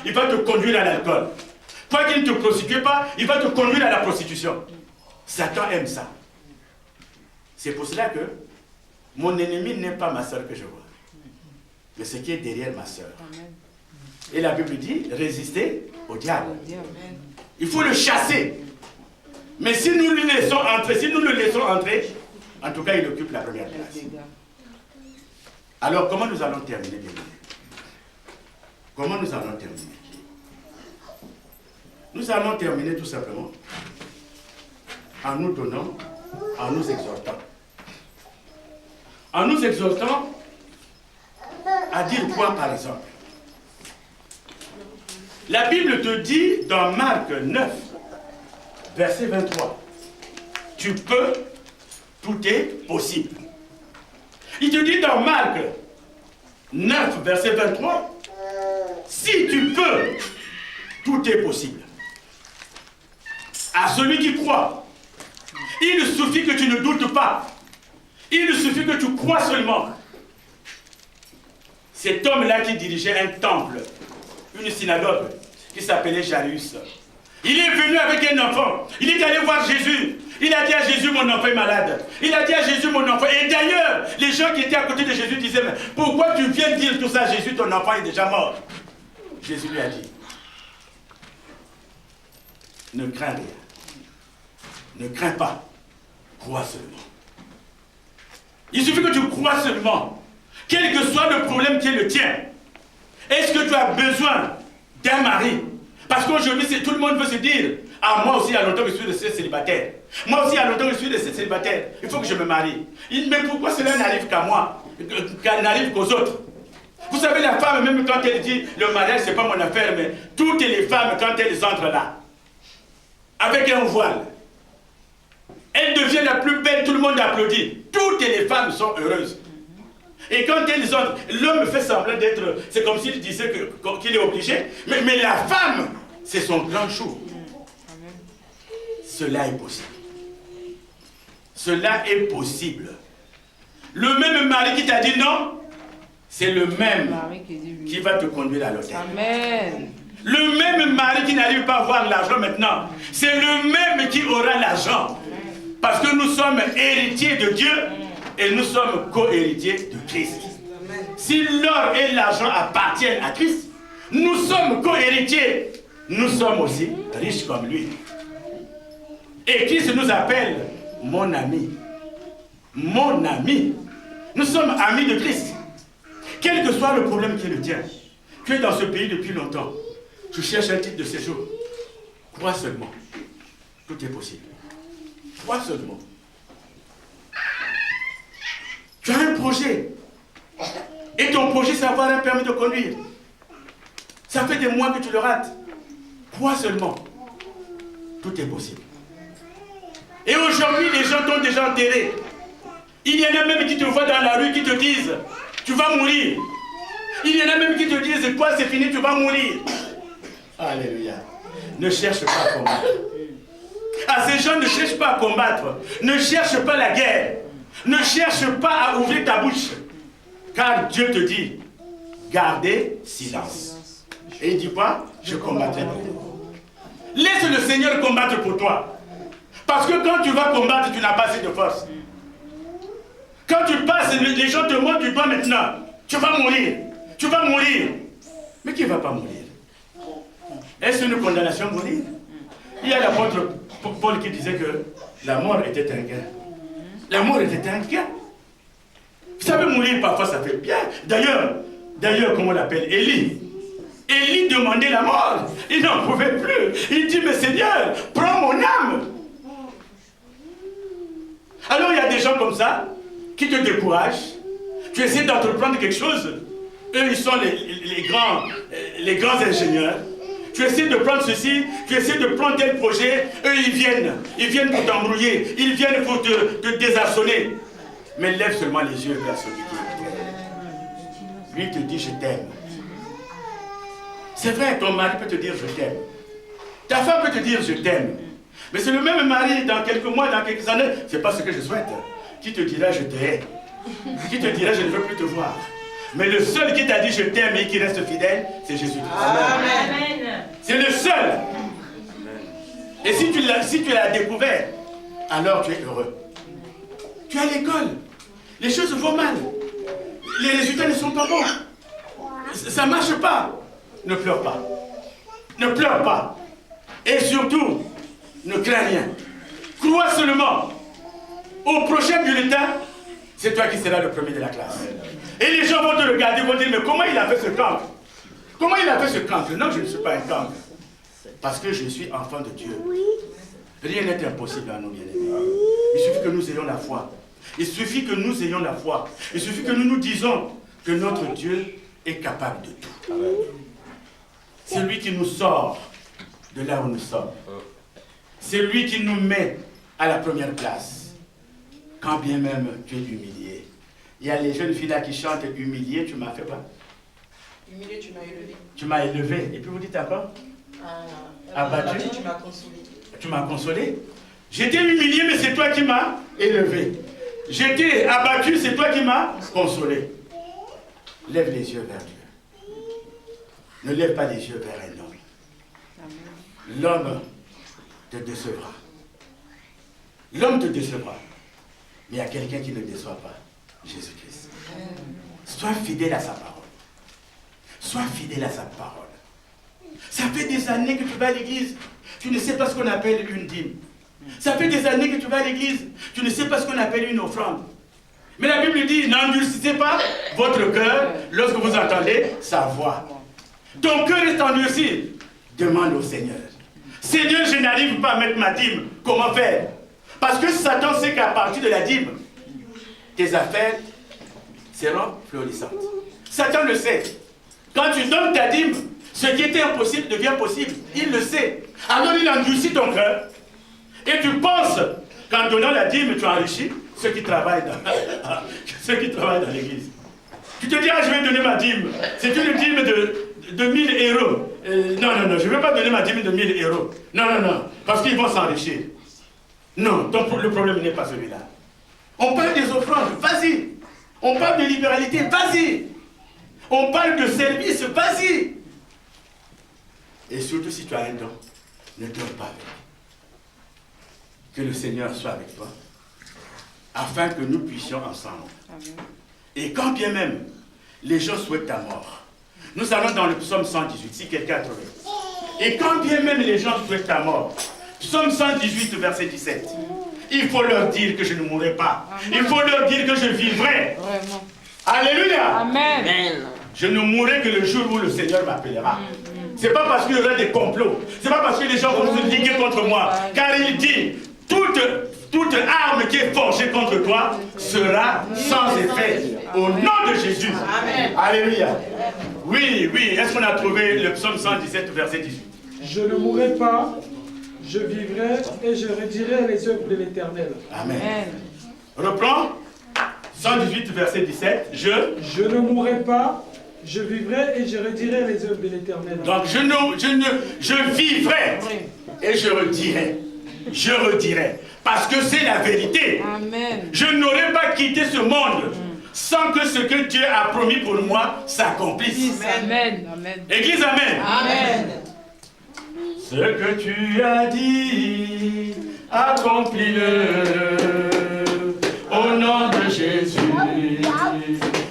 il va te conduire à l'alcool. Toi qui ne te prostitues pas, il va te conduire à la prostitution. Satan aime ça. C'est pour cela que mon ennemi n'est pas ma soeur que je vois, mais ce qui est derrière ma soeur. Et la Bible dit, résistez au diable. Il faut le chasser. Mais si nous le laissons entrer, en tout cas, il occupe la première place. Alors, comment nous allons terminer, bien aimés? Comment nous allons terminer? Nous allons terminer tout simplement en nous donnant, en nous exhortant. En nous exhortant à dire quoi, par exemple? La Bible te dit dans Marc 9, verset 23, tu peux, tout est possible. Il te dit dans Marc 9, verset 23, si tu peux, tout est possible. À celui qui croit, il suffit que tu ne doutes pas. Il suffit que tu crois seulement. Cet homme-là qui dirigeait un temple, une synagogue, qui s'appelait Jairus, il est venu avec un enfant. Il est allé voir Jésus. Il a dit à Jésus, mon enfant est malade. Il a dit à Jésus, mon enfant. Et d'ailleurs, les gens qui étaient à côté de Jésus disaient, mais pourquoi tu viens dire tout ça à Jésus, ton enfant est déjà mort? Jésus lui a dit, ne crains rien. Ne crains pas. Crois seulement. Il suffit que tu crois seulement. Quel que soit le problème qui est le tien. Est-ce que tu as besoin d'un mari? Parce qu'aujourd'hui, tout le monde veut se dire, ah, moi aussi, il y a longtemps que je suis resté célibataire. Moi aussi, il y a longtemps que je suis resté célibataire. Il faut que je me marie. Mais pourquoi cela n'arrive qu'à moi, qu'elle n'arrive qu'aux autres? Vous savez, la femme, même quand elle dit, le mariage, ce n'est pas mon affaire, mais toutes les femmes, quand elles entrent là, avec un voile, elle devient la plus belle, tout le monde applaudit. Toutes les femmes sont heureuses. Et quand elles entrent, l'homme fait semblant d'être, c'est comme s'il disait qu'il est obligé, mais la femme, c'est son grand jour. Cela est possible. Cela est possible. Le même mari qui t'a dit non, c'est le même qui va te conduire à l'autel. Amen. Le même mari qui n'arrive pas à avoir l'argent maintenant, c'est le même qui aura l'argent. Parce que nous sommes héritiers de Dieu et nous sommes co-héritiers de Christ. Si l'or et l'argent appartiennent à Christ, nous sommes co-héritiers. Nous sommes aussi riches comme lui. Et Christ nous appelle mon ami. Mon ami. Nous sommes amis de Christ. Quel que soit le problème qui est le tien, tu es dans ce pays depuis longtemps, tu cherches un titre de séjour, crois seulement. Tout est possible. Crois seulement. Tu as un projet. Et ton projet, c'est avoir un permis de conduire. Ça fait des mois que tu le rates. Crois seulement. Tout est possible. Et aujourd'hui, les gens t'ont déjà enterré. Il y en a même qui te voient dans la rue, qui te disent, tu vas mourir. Il y en a même qui te disent, toi c'est fini, tu vas mourir. Alléluia. Ne cherche pas à combattre. Ah, ces gens ne cherchent pas à combattre. Ne cherche pas la guerre. Ne cherche pas à ouvrir ta bouche. Car Dieu te dit, gardez silence. Et il dit quoi? Je combattrai pour toi. Laisse le Seigneur combattre pour toi. Parce que quand tu vas combattre, tu n'as pas assez de force. Quand tu passes, les gens te montrent du doigt maintenant. Tu vas mourir. Tu vas mourir. Mais qui ne va pas mourir? Est-ce une condamnation mourir? Il y a l'apôtre Paul qui disait que la mort était un gain. La mort était un gain. Vous savez, mourir parfois ça fait bien. D'ailleurs, comment on l'appelle? Élie. Élie demandait la mort. Il n'en pouvait plus. Il dit, mais Seigneur, prends mon âme. Alors il y a des gens comme ça qui te découragent. Tu essaies d'entreprendre quelque chose. Eux, ils sont les grands ingénieurs. Tu essaies de prendre ceci, tu essaies de prendre tel projet. Eux, ils viennent pour t'embrouiller. Ils viennent pour te désarçonner. Mais lève seulement les yeux vers celui qui est. Lui te dit, je t'aime. C'est vrai, ton mari peut te dire, je t'aime. Ta femme peut te dire, je t'aime. Mais c'est le même mari, dans quelques mois, dans quelques années, c'est pas ce que je souhaite, qui te dira, je te hais. Qui te dira, je ne veux plus te voir. Mais le seul qui t'a dit, je t'aime et qui reste fidèle, c'est Jésus-Christ. Amen. Et si tu l'as découvert, alors tu es heureux. Tu es à l'école. Les choses vont mal. Les résultats ne sont pas bons. Ça ne marche pas. Ne pleure pas. Ne pleure pas. Et surtout, ne crains rien. Crois seulement. Au prochain bulletin, c'est toi qui seras le premier de la classe. Et les gens vont te regarder, vont dire, mais comment il a fait ce cancre? Comment il a fait ce cancre? Non, je ne suis pas un cancre. Parce que je suis enfant de Dieu. Rien n'est impossible à nous, bien-aimés. Il suffit que nous ayons la foi. Il suffit que nous ayons la foi. Il suffit que nous nous disons que notre Dieu est capable de tout. C'est lui qui nous sort de là où nous sommes. C'est lui qui nous met à la première place. Quand bien même tu es humilié. Il y a les jeunes filles là qui chantent humilié, tu m'as fait quoi? Humilié, tu m'as élevé. Tu m'as élevé. Et puis vous dites encore? Abattu. Tu m'as consolé. Tu m'as consolé. J'étais humilié, mais c'est toi qui m'as élevé. J'étais abattu, c'est toi qui m'as consolé. Lève les yeux vers Dieu. Ne lève pas les yeux vers un homme. L'homme te décevra. L'homme te décevra. Mais il y a quelqu'un qui ne déçoit pas. Jésus-Christ. Sois fidèle à sa parole. Sois fidèle à sa parole. Ça fait des années que tu vas à l'église. Tu ne sais pas ce qu'on appelle une dîme. Ça fait des années que tu vas à l'église. Tu ne sais pas ce qu'on appelle une offrande. Mais la Bible dit, n'endurcissez pas votre cœur lorsque vous entendez sa voix. Ton cœur est endurci. Demande au Seigneur. Seigneur, je n'arrive pas à mettre ma dîme. Comment faire? Parce que Satan sait qu'à partir de la dîme, tes affaires seront florissantes. Satan le sait. Quand tu donnes ta dîme, ce qui était impossible devient possible. Il le sait. Alors il endurcit ton cœur. Et tu penses qu'en donnant la dîme, tu enrichis ceux qui travaillent dans l'église. Tu te dis, ah, je vais donner ma dîme. C'est une dîme de 1000 euros. Non, je ne vais pas donner ma dîme de 1000 euros. Non, parce qu'ils vont s'enrichir. Non, donc le problème n'est pas celui-là. On parle des offrandes, vas-y. On parle de libéralité, vas-y. On parle de service, vas-y. Et surtout si tu as un don, ne donne pas avec. Que le Seigneur soit avec toi, afin que nous puissions ensemble. Amen. Et quand bien même les gens souhaitent ta mort, nous allons dans le psaume 118, si quelqu'un a trouvé. Et quand bien même les gens souhaitent ta mort, psaume 118, verset 17, il faut leur dire que je ne mourrai pas. Amen. Il faut leur dire que je vivrai. Vraiment. Alléluia. Amen. Je ne mourrai que le jour où le Seigneur m'appellera. Ce n'est pas parce qu'il y aura des complots. Ce n'est pas parce que les gens vont se liguer contre moi. Car il dit, toute arme qui est forgée contre toi sera sans effet. Au nom de Jésus. Amen. Alléluia. Oui. Est-ce qu'on a trouvé le psaume 117, verset 18? Je ne mourrai pas, je vivrai et je redirai les œuvres de l'Éternel. Amen. Reprends. 118, verset 17. Je ne mourrai pas, je vivrai et je redirai les œuvres de l'Éternel. Donc je vivrai et je redirai. Je redirai. Parce que c'est la vérité. Amen. Je n'aurais pas quitté ce monde sans que ce que Dieu a promis pour moi s'accomplisse. Amen. Église, amen. Amen. Ce que tu as dit, accomplis-le. Au nom de Jésus,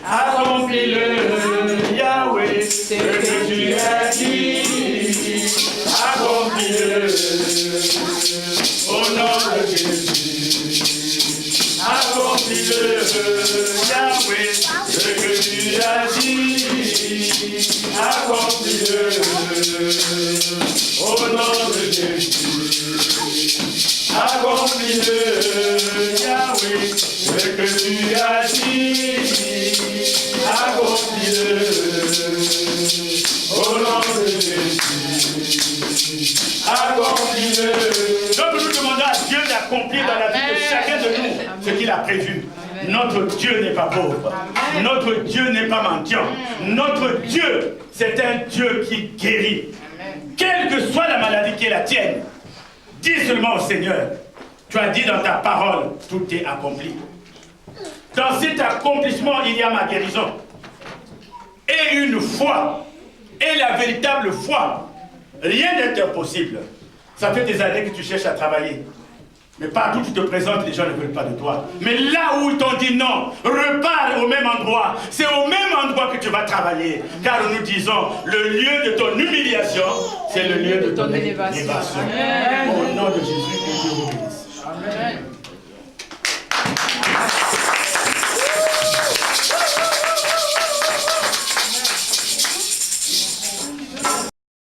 accomplis-le, Yahweh. Ce que tu as dit, accomplis-le. Au nom de Jésus, accomplis-le, Yahweh. Ce que tu as dit, accomplis-le. Au nom de Jésus, accomplis-le, Yahweh. Ce que tu as dit, accomplis-le. Au nom de Jésus, accomplis-le. Donc nous demandons à Dieu d'accomplir dans la vie de chacun de nous ce qu'il a prévu. Notre Dieu n'est pas pauvre. Notre Dieu n'est pas mendiant. Notre Dieu, c'est un Dieu qui guérit. Quelle que soit la maladie qui est la tienne, dis seulement au Seigneur, tu as dit dans ta parole, tout est accompli. Dans cet accomplissement, il y a ma guérison. Et une foi, et la véritable foi. Rien n'est impossible Ça fait des années que tu cherches à travailler. Mais partout où tu te présentes, les gens ne veulent pas de toi. Mais là où ils t'ont dit non, repars au même endroit. C'est au même endroit que tu vas travailler. Car nous disons, le lieu de ton humiliation, c'est le lieu de ton élévation. Au nom de Jésus, que Dieu vous bénisse. Amen.